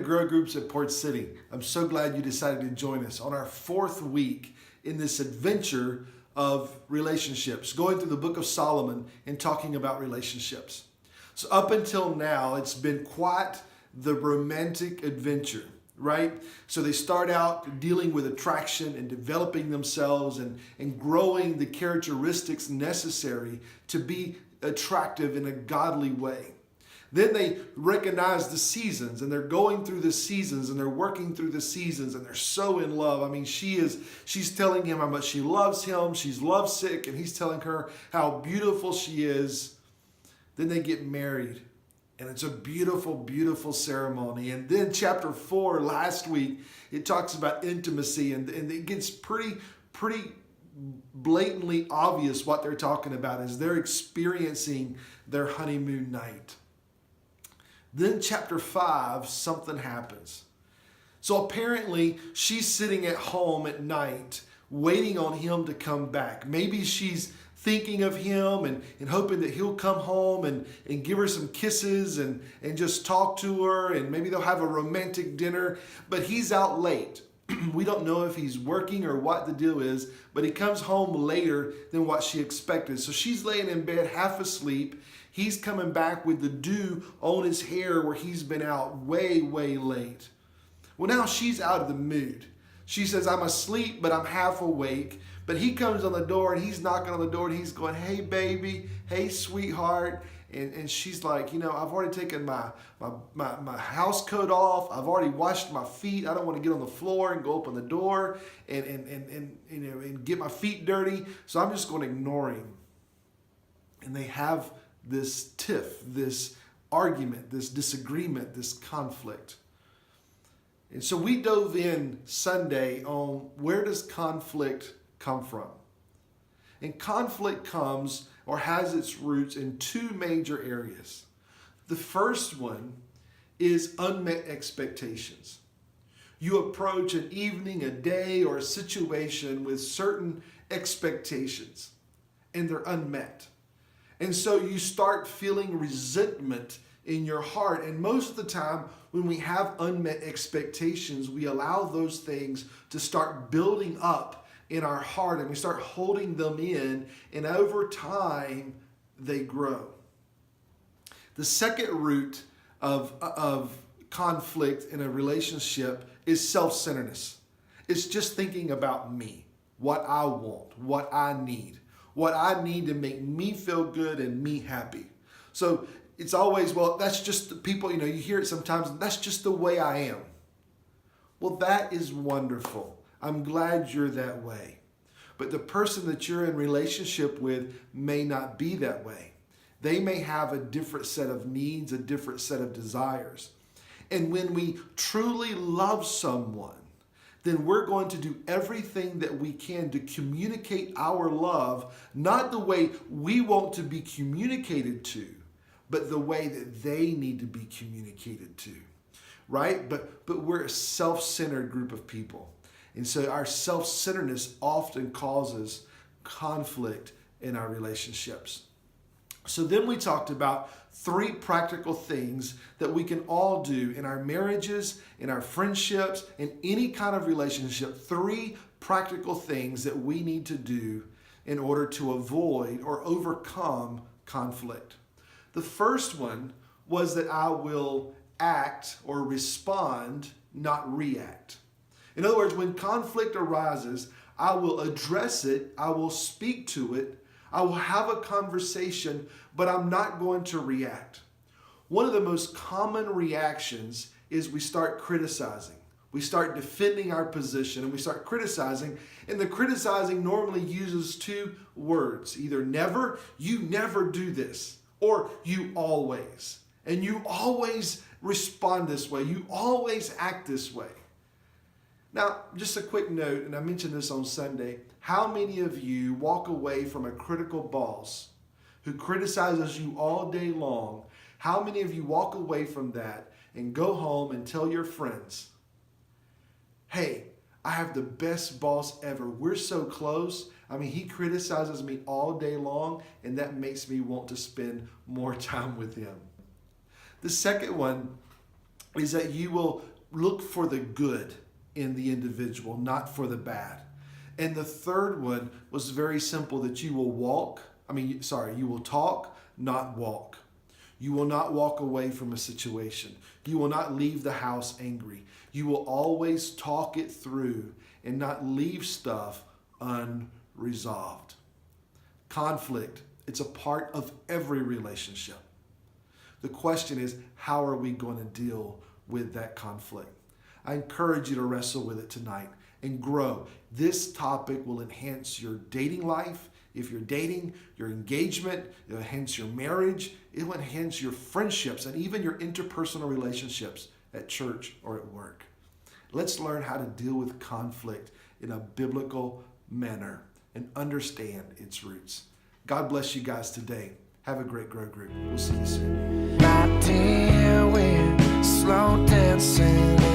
Grow Groups at Port City. I'm so glad you decided to join us on our fourth week in this adventure of relationships, going through the book of Solomon and talking about relationships. So up until now, it's been quite the romantic adventure, right? So they start out dealing with attraction and developing themselves and growing the characteristics necessary to be attractive in a godly way. Then they recognize the seasons, and they're going through the seasons, and they're working through the seasons, and they're so in love. I mean, she's telling him how much she loves him. She's lovesick, and he's telling her how beautiful she is. Then they get married, and it's a beautiful, beautiful ceremony. And then chapter 4, last week, it talks about intimacy, and it gets pretty blatantly obvious what they're talking about as they're experiencing their honeymoon night. Then chapter 5, something happens. So apparently she's sitting at home at night waiting on him to come back. Maybe she's thinking of him and hoping that he'll come home and give her some kisses and just talk to her, and maybe they'll have a romantic dinner. But he's out late. We don't know if he's working or what the deal is, but he comes home later than what she expected. So she's laying in bed half asleep. He's coming back with the dew on his hair where he's been out way, way late. Well, now she's out of the mood. She says, I'm asleep, but I'm half awake. But he comes on the door, and he's knocking on the door, and he's going, hey, baby, hey, sweetheart. And she's like, I've already taken my house coat off. I've already washed my feet. I don't want to get on the floor and go open the door and get my feet dirty. So I'm just going to ignore him. And they have this tiff, this argument, this disagreement, this conflict. And so we dove in Sunday on where does conflict come from? And conflict comes or has its roots in two major areas. The first one is unmet expectations. You approach an evening, a day, or a situation with certain expectations, and they're unmet. And so you start feeling resentment in your heart. And most of the time, when we have unmet expectations, we allow those things to start building up in our heart, and we start holding them in, and over time, they grow. The second root of conflict in a relationship is self-centeredness. It's just thinking about me, what I want, what I need to make me feel good and me happy. So it's always, well, that's just the people, you hear it sometimes, that's just the way I am. Well, that is wonderful. I'm glad you're that way. But the person that you're in relationship with may not be that way. They may have a different set of needs, a different set of desires. And when we truly love someone, then we're going to do everything that we can to communicate our love, not the way we want to be communicated to, but the way that they need to be communicated to, right? But we're a self-centered group of people. And so our self-centeredness often causes conflict in our relationships. So then we talked about 3 practical things that we can all do in our marriages, in our friendships, in any kind of relationship. 3 practical things that we need to do in order to avoid or overcome conflict. The first one was that I will act or respond, not react. In other words, when conflict arises, I will address it, I will speak to it, I will have a conversation, but I'm not going to react. One of the most common reactions is we start criticizing. We start defending our position, and we start criticizing. And the criticizing normally uses 2 words, either never, you never do this, or you always. And you always respond this way. You always act this way. Now, just a quick note, and I mentioned this on Sunday. How many of you walk away from a critical boss who criticizes you all day long? How many of you walk away from that and go home and tell your friends, hey, I have the best boss ever. We're so close. I mean, he criticizes me all day long, and that makes me want to spend more time with him. The second one is that you will look for the good in the individual, not for the bad. And the third one was very simple, that you will you will talk, not walk. You will not walk away from a situation. You will not leave the house angry. You will always talk it through and not leave stuff unresolved. Conflict, it's a part of every relationship. The question is, how are we going to deal with that conflict? I encourage you to wrestle with it tonight and grow. This topic will enhance your dating life. If you're dating, your engagement, it'll enhance your marriage, it will enhance your friendships and even your interpersonal relationships at church or at work. Let's learn how to deal with conflict in a biblical manner and understand its roots. God bless you guys today. Have a great Grow Group. We'll see you soon. My dear, we're slow dancing.